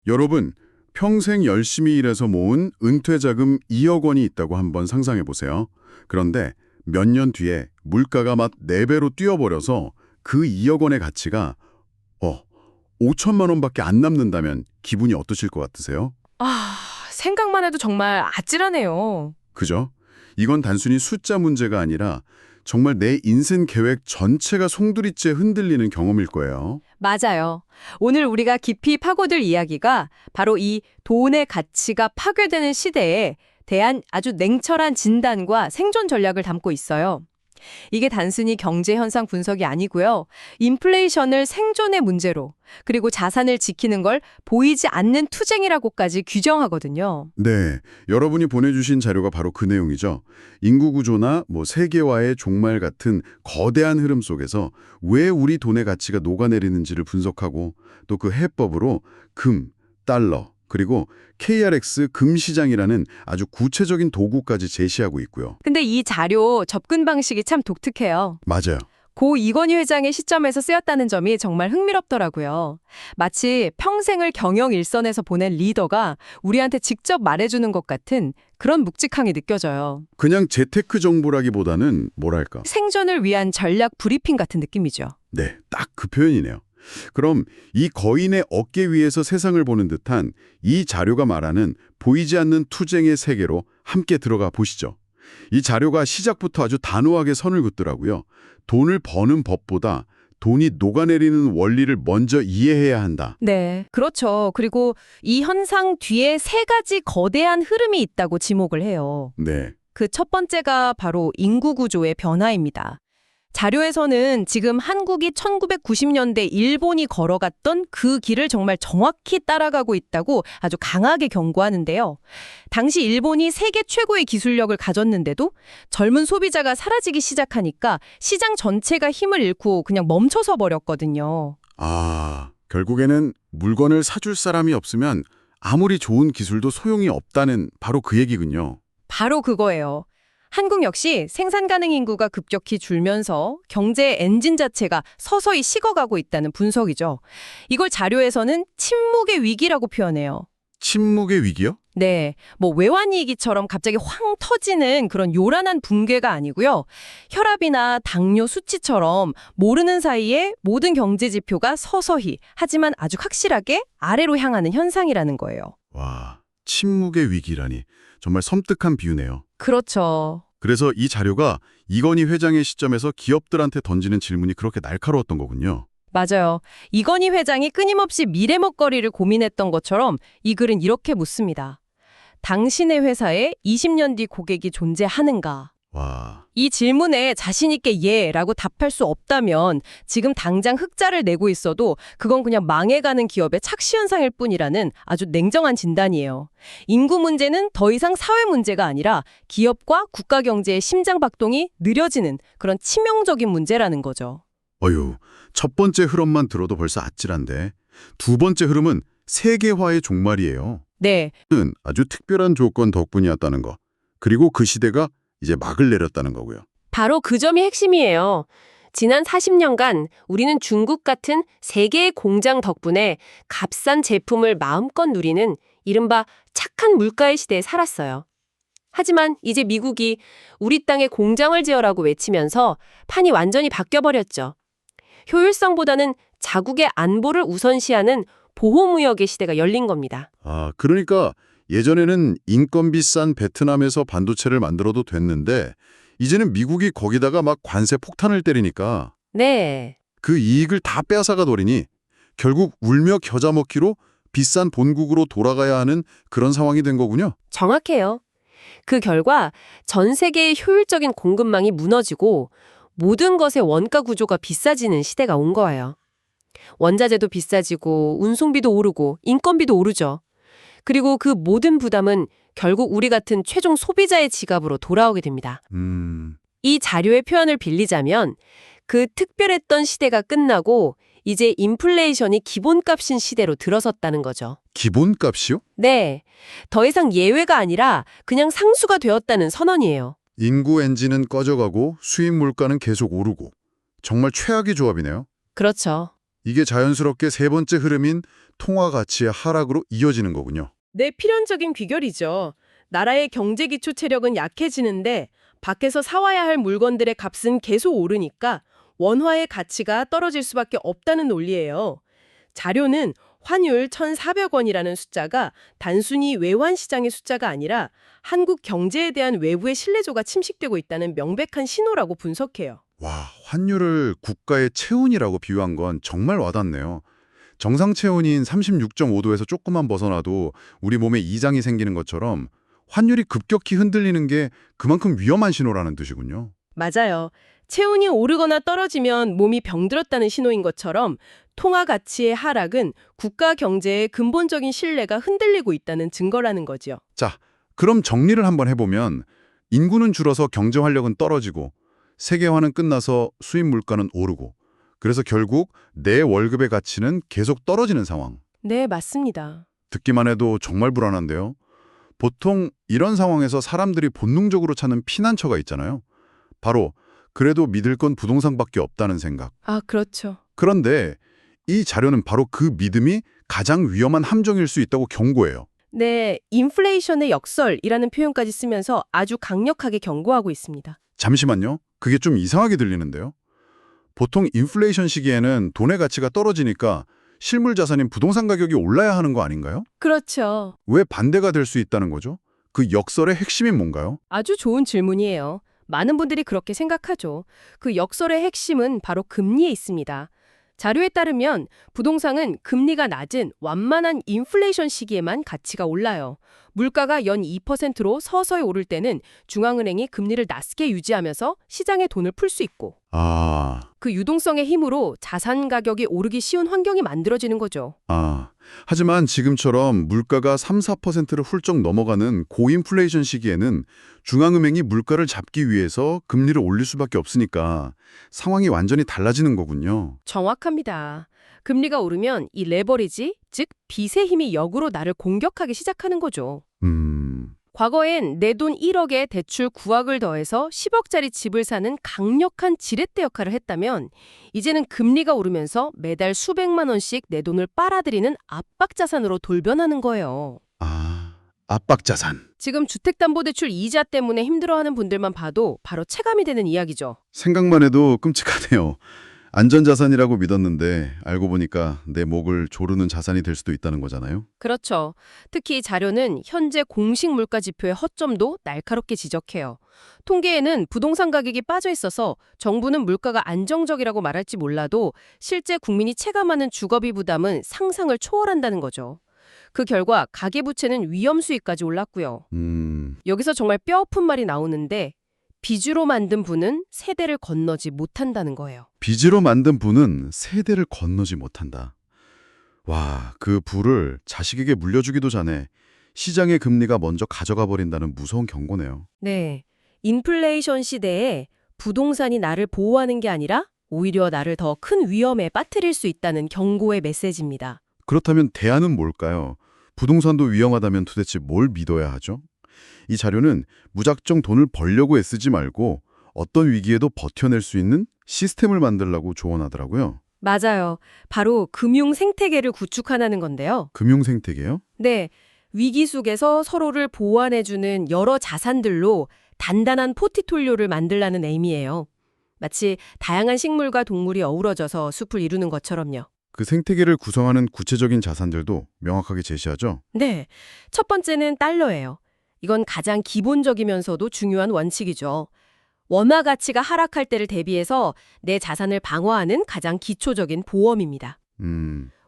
여러분, 평생 열심히 일해서 모은 은퇴자금 2억 원이 있다고 한번 상상해 보세요. 그런데 몇 년 뒤에 물가가 막 4배로 뛰어버려서 그 2억 원의 가치가 5천만 원밖에 안 남는다면 기분이 어떠실 것 같으세요? 아, 생각만 해도 정말 아찔하네요. 그죠? 이건 단순히 숫자 문제가 아니라 정말 내 인생 계획 전체가 송두리째 흔들리는 경험일 거예요. 맞아요. 오늘 우리가 깊이 파고들 이야기가 바로 이 돈의 가치가 파괴되는 시대에 대한 아주 냉철한 진단과 생존 전략을 담고 있어요. 이게 단순히 경제 현상 분석이 아니고요. 인플레이션을 생존의 문제로, 그리고 자산을 지키는 걸 보이지 않는 투쟁이라고까지 규정하거든요. 네, 여러분이 보내주신 자료가 바로 그 내용이죠. 인구 구조나 세계화의 종말 같은 거대한 흐름 속에서 왜 우리 돈의 가치가 녹아내리는지를 분석하고 또 그 해법으로 금, 달러, 그리고 KRX 금시장이라는 아주 구체적인 도구까지 제시하고 있고요. 근데 이 자료 접근 방식이 참 독특해요. 맞아요. 고 이건희 회장의 시점에서 쓰였다는 점이 정말 흥미롭더라고요. 마치 평생을 경영 일선에서 보낸 리더가 우리한테 직접 말해주는 것 같은 그런 묵직함이 느껴져요. 그냥 재테크 정보라기보다는 뭐랄까. 생존을 위한 전략 브리핑 같은 느낌이죠. 네, 딱 그 표현이네요. 그럼 이 거인의 어깨 위에서 세상을 보는 듯한 이 자료가 말하는 보이지 않는 투쟁의 세계로 함께 들어가 보시죠. 이 자료가 시작부터 아주 단호하게 선을 긋더라고요. 돈을 버는 법보다 돈이 녹아내리는 원리를 먼저 이해해야 한다. 네, 그렇죠. 그리고 이 현상 뒤에 세 가지 거대한 흐름이 있다고 지목을 해요. 네, 그 첫 번째가 바로 인구 구조의 변화입니다. 자료에서는 지금 한국이 1990년대 일본이 걸어갔던 그 길을 정말 정확히 따라가고 있다고 아주 강하게 경고하는데요. 당시 일본이 세계 최고의 기술력을 가졌는데도 젊은 소비자가 사라지기 시작하니까 시장 전체가 힘을 잃고 그냥 멈춰서 버렸거든요. 결국에는 물건을 사줄 사람이 없으면 아무리 좋은 기술도 소용이 없다는 바로 그 얘기군요. 바로 그거예요. 한국 역시 생산 가능 인구가 급격히 줄면서 경제 엔진 자체가 서서히 식어가고 있다는 분석이죠. 이걸 자료에서는 침묵의 위기라고 표현해요. 침묵의 위기요? 네, 외환위기처럼 갑자기 황 터지는 그런 요란한 붕괴가 아니고요. 혈압이나 당뇨 수치처럼 모르는 사이에 모든 경제 지표가 서서히 하지만 아주 확실하게 아래로 향하는 현상이라는 거예요. 와, 침묵의 위기라니. 정말 섬뜩한 비유네요. 그렇죠. 그래서 이 자료가 이건희 회장의 시점에서 기업들한테 던지는 질문이 그렇게 날카로웠던 거군요. 맞아요. 이건희 회장이 끊임없이 미래 먹거리를 고민했던 것처럼 이 글은 이렇게 묻습니다. 당신의 회사에 20년 뒤 고객이 존재하는가? 와, 이 질문에 자신 있게 예라고 답할 수 없다면 지금 당장 흑자를 내고 있어도 그건 그냥 망해가는 기업의 착시 현상일 뿐이라는 아주 냉정한 진단이에요. 인구 문제는 더 이상 사회 문제가 아니라 기업과 국가 경제의 심장 박동이 느려지는 그런 치명적인 문제라는 거죠. 어휴, 첫 번째 흐름만 들어도 벌써 아찔한데 두 번째 흐름은 세계화의 종말이에요. 네, 는 아주 특별한 조건 덕분이었다는 거. 그리고 그 시대가 이제 막을 내렸다는 거고요. 바로 그 점이 핵심이에요. 지난 40년간 우리는 중국 같은 세계의 공장 덕분에 값싼 제품을 마음껏 누리는 이른바 착한 물가의 시대에 살았어요. 하지만 이제 미국이 우리 땅에 공장을 지어라고 외치면서 판이 완전히 바뀌어버렸죠. 효율성보다는 자국의 안보를 우선시하는 보호무역의 시대가 열린 겁니다. 그러니까 예전에는 인건비 싼 베트남에서 반도체를 만들어도 됐는데 이제는 미국이 거기다가 막 관세 폭탄을 때리니까 네. 그 이익을 다 빼앗아가 버리니 결국 울며 겨자 먹기로 비싼 본국으로 돌아가야 하는 그런 상황이 된 거군요. 정확해요. 그 결과 전 세계의 효율적인 공급망이 무너지고 모든 것의 원가 구조가 비싸지는 시대가 온 거예요. 원자재도 비싸지고 운송비도 오르고 인건비도 오르죠. 그리고 그 모든 부담은 결국 우리 같은 최종 소비자의 지갑으로 돌아오게 됩니다. 이 자료의 표현을 빌리자면 그 특별했던 시대가 끝나고 이제 인플레이션이 기본값인 시대로 들어섰다는 거죠. 기본값이요? 네, 더 이상 예외가 아니라 그냥 상수가 되었다는 선언이에요. 인구 엔진은 꺼져가고 수입 물가는 계속 오르고 정말 최악의 조합이네요. 그렇죠. 이게 자연스럽게 세 번째 흐름인 통화 가치의 하락으로 이어지는 거군요. 네, 필연적인 귀결이죠. 나라의 경제 기초 체력은 약해지는데 밖에서 사와야 할 물건들의 값은 계속 오르니까 원화의 가치가 떨어질 수밖에 없다는 논리예요. 자료는 환율 1,400원이라는 숫자가 단순히 외환 시장의 숫자가 아니라 한국 경제에 대한 외부의 신뢰조가 침식되고 있다는 명백한 신호라고 분석해요. 와, 환율을 국가의 체온이라고 비유한 건 정말 와닿네요. 정상 체온인 36.5도에서 조금만 벗어나도 우리 몸에 이장이 생기는 것처럼 환율이 급격히 흔들리는 게 그만큼 위험한 신호라는 뜻이군요. 맞아요. 체온이 오르거나 떨어지면 몸이 병들었다는 신호인 것처럼 통화 가치의 하락은 국가 경제의 근본적인 신뢰가 흔들리고 있다는 증거라는 거죠. 자, 그럼 정리를 한번 해보면 인구는 줄어서 경제 활력은 떨어지고 세계화는 끝나서 수입 물가는 오르고 그래서 결국 내 월급의 가치는 계속 떨어지는 상황. 네, 맞습니다. 듣기만 해도 정말 불안한데요. 보통 이런 상황에서 사람들이 본능적으로 찾는 피난처가 있잖아요. 바로 그래도 믿을 건 부동산밖에 없다는 생각. 아, 그렇죠. 그런데 이 자료는 바로 그 믿음이 가장 위험한 함정일 수 있다고 경고해요. 네, 인플레이션의 역설이라는 표현까지 쓰면서 아주 강력하게 경고하고 있습니다. 잠시만요. 그게 좀 이상하게 들리는데요. 보통 인플레이션 시기에는 돈의 가치가 떨어지니까 실물 자산인 부동산 가격이 올라야 하는 거 아닌가요? 그렇죠. 왜 반대가 될 수 있다는 거죠? 그 역설의 핵심이 뭔가요? 아주 좋은 질문이에요. 많은 분들이 그렇게 생각하죠. 그 역설의 핵심은 바로 금리에 있습니다. 자료에 따르면 부동산은 금리가 낮은 완만한 인플레이션 시기에만 가치가 올라요. 물가가 연 2%로 서서히 오를 때는 중앙은행이 금리를 낮게 유지하면서 시장에 돈을 풀 수 있고 그 유동성의 힘으로 자산 가격이 오르기 쉬운 환경이 만들어지는 거죠. 하지만 지금처럼 물가가 3, 4%를 훌쩍 넘어가는 고인플레이션 시기에는 중앙은행이 물가를 잡기 위해서 금리를 올릴 수밖에 없으니까 상황이 완전히 달라지는 거군요. 정확합니다. 금리가 오르면 이 레버리지, 즉 빚의 힘이 역으로 나를 공격하기 시작하는 거죠. 과거엔 내 돈 1억에 대출 9억을 더해서 10억짜리 집을 사는 강력한 지렛대 역할을 했다면 이제는 금리가 오르면서 매달 수백만 원씩 내 돈을 빨아들이는 압박자산으로 돌변하는 거예요. 압박자산. 지금 주택담보대출 이자 때문에 힘들어하는 분들만 봐도 바로 체감이 되는 이야기죠. 생각만 해도 끔찍하네요. 안전자산이라고 믿었는데 알고 보니까 내 목을 조르는 자산이 될 수도 있다는 거잖아요. 그렇죠. 특히 자료는 현재 공식 물가 지표의 허점도 날카롭게 지적해요. 통계에는 부동산 가격이 빠져 있어서 정부는 물가가 안정적이라고 말할지 몰라도 실제 국민이 체감하는 주거비 부담은 상상을 초월한다는 거죠. 그 결과 가계부채는 위험 수위까지 올랐고요. 여기서 정말 뼈아픈 말이 나오는데 빚으로 만든 부는 세대를 건너지 못한다는 거예요. 빚으로 만든 부는 세대를 건너지 못한다. 와, 그 부를 자식에게 물려주기도 전에 시장의 금리가 먼저 가져가 버린다는 무서운 경고네요. 네. 인플레이션 시대에 부동산이 나를 보호하는 게 아니라 오히려 나를 더 큰 위험에 빠뜨릴 수 있다는 경고의 메시지입니다. 그렇다면 대안은 뭘까요? 부동산도 위험하다면 도대체 뭘 믿어야 하죠? 이 자료는 무작정 돈을 벌려고 애쓰지 말고 어떤 위기에도 버텨낼 수 있는 시스템을 만들라고 조언하더라고요. 맞아요. 바로 금융 생태계를 구축하는 건데요. 금융 생태계요? 네. 위기 속에서 서로를 보완해주는 여러 자산들로 단단한 포트폴리오를 만들라는 의미예요. 마치 다양한 식물과 동물이 어우러져서 숲을 이루는 것처럼요. 그 생태계를 구성하는 구체적인 자산들도 명확하게 제시하죠? 네. 첫 번째는 달러예요. 이건 가장 기본적이면서도 중요한 원칙이죠. 원화 가치가 하락할 때를 대비해서 내 자산을 방어하는 가장 기초적인 보험입니다.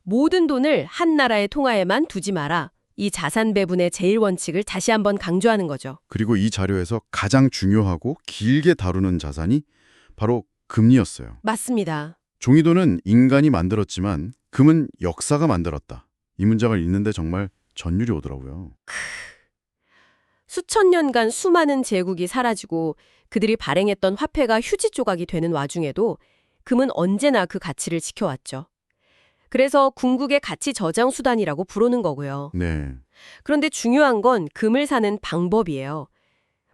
모든 돈을 한 나라의 통화에만 두지 마라. 이 자산 배분의 제일 원칙을 다시 한번 강조하는 거죠. 그리고 이 자료에서 가장 중요하고 길게 다루는 자산이 바로 금리였어요. 맞습니다. 종이돈은 인간이 만들었지만 금은 역사가 만들었다. 이 문장을 읽는데 정말 전율이 오더라고요. 수천 년간 수많은 제국이 사라지고 그들이 발행했던 화폐가 휴지 조각이 되는 와중에도 금은 언제나 그 가치를 지켜왔죠. 그래서 궁극의 가치 저장 수단이라고 부르는 거고요. 네. 그런데 중요한 건 금을 사는 방법이에요.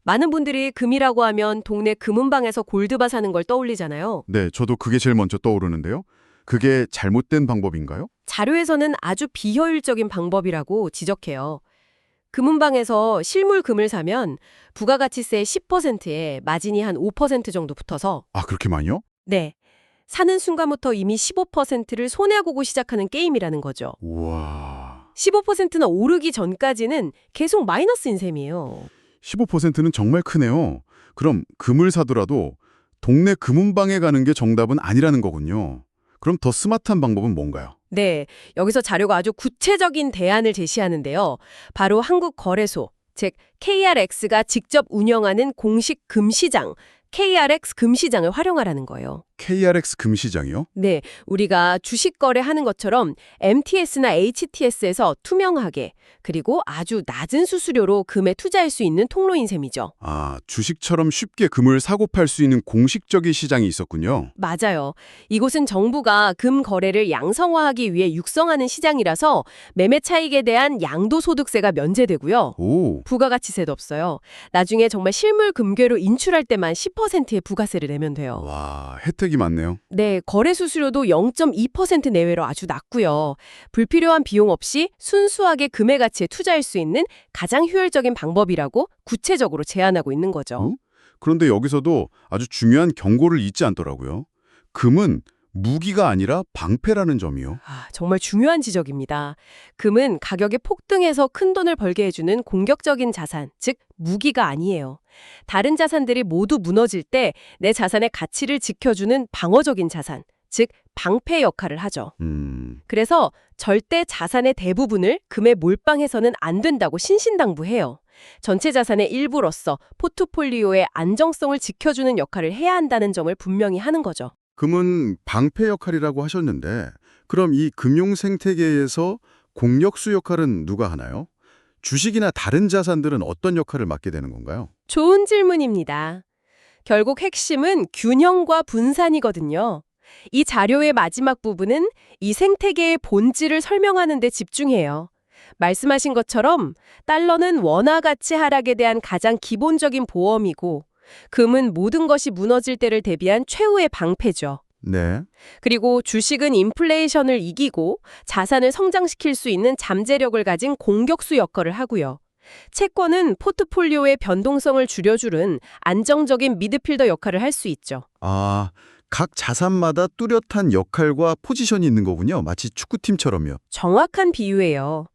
많은 분들이 금이라고 하면 동네 금은방에서 골드바 사는 걸 떠올리잖아요. 네, 저도 그게 제일 먼저 떠오르는데요. 그게 잘못된 방법인가요? 자료에서는 아주 비효율적인 방법이라고 지적해요. 금은방에서 실물 금을 사면 부가가치세 10%에 마진이 한 5% 정도 붙어서 아, 그렇게 많이요? 네, 사는 순간부터 이미 15%를 손해보고 시작하는 게임이라는 거죠. 우와. 15%나 오르기 전까지는 계속 마이너스인 셈이에요. 15%는 정말 크네요. 그럼 금을 사더라도 동네 금은방에 가는 게 정답은 아니라는 거군요. 그럼 더 스마트한 방법은 뭔가요? 네, 여기서 자료가 아주 구체적인 대안을 제시하는데요. 바로 한국거래소, 즉 KRX가 직접 운영하는 공식 금시장, KRX 금시장을 활용하라는 거예요. KRX 금시장이요? 네, 우리가 주식 거래하는 것처럼 MTS나 HTS에서 투명하게 그리고 아주 낮은 수수료로 금에 투자할 수 있는 통로인 셈이죠. 아, 주식처럼 쉽게 금을 사고 팔 수 있는 공식적인 시장이 있었군요. 맞아요. 이곳은 정부가 금 거래를 양성화하기 위해 육성하는 시장이라서 매매 차익에 대한 양도소득세가 면제되고요. 오, 부가가치세도 없어요. 나중에 정말 실물 금괴로 인출할 때만 10%의 부가세를 내면 돼요. 와, 혜택이 많네요. 네, 거래 수수료도 0.2% 내외로 아주 낮고요. 불필요한 비용 없이 순수하게 금의 가치에 투자할 수 있는 가장 효율적인 방법이라고 구체적으로 제안하고 있는 거죠. 그런데 여기서도 아주 중요한 경고를 잊지 않더라고요. 금은 무기가 아니라 방패라는 점이요. 정말 중요한 지적입니다. 금은 가격이 폭등해서 큰 돈을 벌게 해주는 공격적인 자산, 즉 무기가 아니에요. 다른 자산들이 모두 무너질 때 내 자산의 가치를 지켜주는 방어적인 자산, 즉 방패 역할을 하죠. 그래서 절대 자산의 대부분을 금에 몰빵해서는 안 된다고 신신당부해요. 전체 자산의 일부로서 포트폴리오의 안정성을 지켜주는 역할을 해야 한다는 점을 분명히 하는 거죠. 금은 방패 역할이라고 하셨는데 그럼 이 금융 생태계에서 공력수 역할은 누가 하나요? 주식이나 다른 자산들은 어떤 역할을 맡게 되는 건가요? 좋은 질문입니다. 결국 핵심은 균형과 분산이거든요. 이 자료의 마지막 부분은 이 생태계의 본질을 설명하는 데 집중해요. 말씀하신 것처럼 달러는 원화 가치 하락에 대한 가장 기본적인 보험이고 금은 모든 것이 무너질 때를 대비한 최후의 방패죠. 네. 그리고 주식은 인플레이션을 이기고 자산을 성장시킬 수 있는 잠재력을 가진 공격수 역할을 하고요. 채권은 포트폴리오의 변동성을 줄여주는 안정적인 미드필더 역할을 할 수 있죠. 아, 각 자산마다 뚜렷한 역할과 포지션이 있는 거군요. 마치 축구팀처럼요. 정확한 비유예요.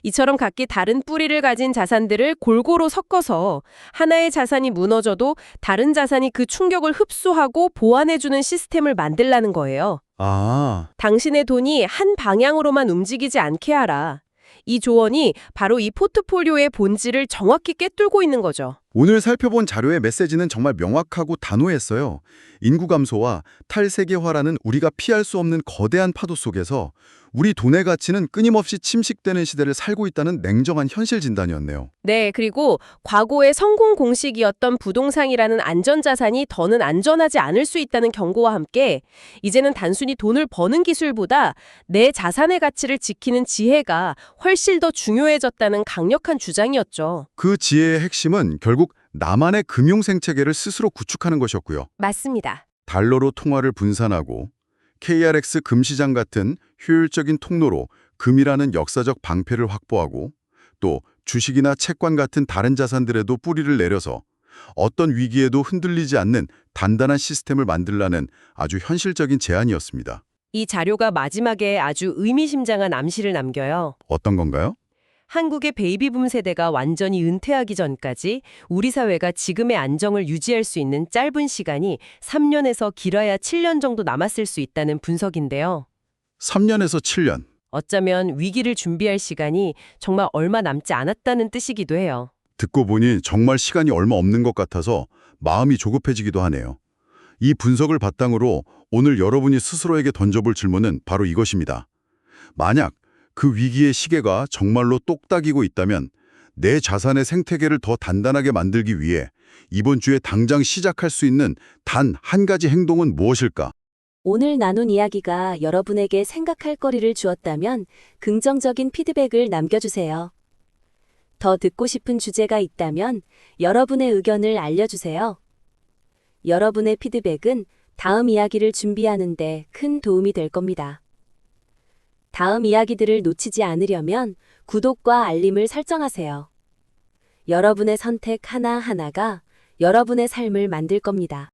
이처럼 각기 다른 뿌리를 가진 자산들을 골고루 섞어서 하나의 자산이 무너져도 다른 자산이 그 충격을 흡수하고 보완해주는 시스템을 만들라는 거예요. 아, 당신의 돈이 한 방향으로만 움직이지 않게 하라. 이 조언이 바로 이 포트폴리오의 본질을 정확히 꿰뚫고 있는 거죠. 오늘 살펴본 자료의 메시지는 정말 명확하고 단호했어요. 인구 감소와 탈세계화라는 우리가 피할 수 없는 거대한 파도 속에서 우리 돈의 가치는 끊임없이 침식되는 시대를 살고 있다는 냉정한 현실 진단이었네요. 네, 그리고 과거의 성공 공식이었던 부동산이라는 안전자산이 더는 안전하지 않을 수 있다는 경고와 함께 이제는 단순히 돈을 버는 기술보다 내 자산의 가치를 지키는 지혜가 훨씬 더 중요해졌다는 강력한 주장이었죠. 그 지혜의 핵심은 결국 나만의 금융 생태계를 스스로 구축하는 것이었고요. 맞습니다. 달러로 통화를 분산하고 KRX 금시장 같은 효율적인 통로로 금이라는 역사적 방패를 확보하고 또 주식이나 채권 같은 다른 자산들에도 뿌리를 내려서 어떤 위기에도 흔들리지 않는 단단한 시스템을 만들라는 아주 현실적인 제안이었습니다. 이 자료가 마지막에 아주 의미심장한 암시를 남겨요. 어떤 건가요? 한국의 베이비붐 세대가 완전히 은퇴하기 전까지 우리 사회가 지금의 안정을 유지할 수 있는 짧은 시간이 3년에서 길어야 7년 정도 남았을 수 있다는 분석인데요. 3년에서 7년. 어쩌면 위기를 준비할 시간이 정말 얼마 남지 않았다는 뜻이기도 해요. 듣고 보니 정말 시간이 얼마 없는 것 같아서 마음이 조급해지기도 하네요. 이 분석을 바탕으로 오늘 여러분이 스스로에게 던져볼 질문은 바로 이것입니다. 만약 그 위기의 시계가 정말로 똑딱이고 있다면 내 자산의 생태계를 더 단단하게 만들기 위해 이번 주에 당장 시작할 수 있는 단 한 가지 행동은 무엇일까? 오늘 나눈 이야기가 여러분에게 생각할 거리를 주었다면 긍정적인 피드백을 남겨주세요. 더 듣고 싶은 주제가 있다면 여러분의 의견을 알려주세요. 여러분의 피드백은 다음 이야기를 준비하는 데 큰 도움이 될 겁니다. 다음 이야기들을 놓치지 않으려면 구독과 알림을 설정하세요. 여러분의 선택 하나하나가 여러분의 삶을 만들 겁니다.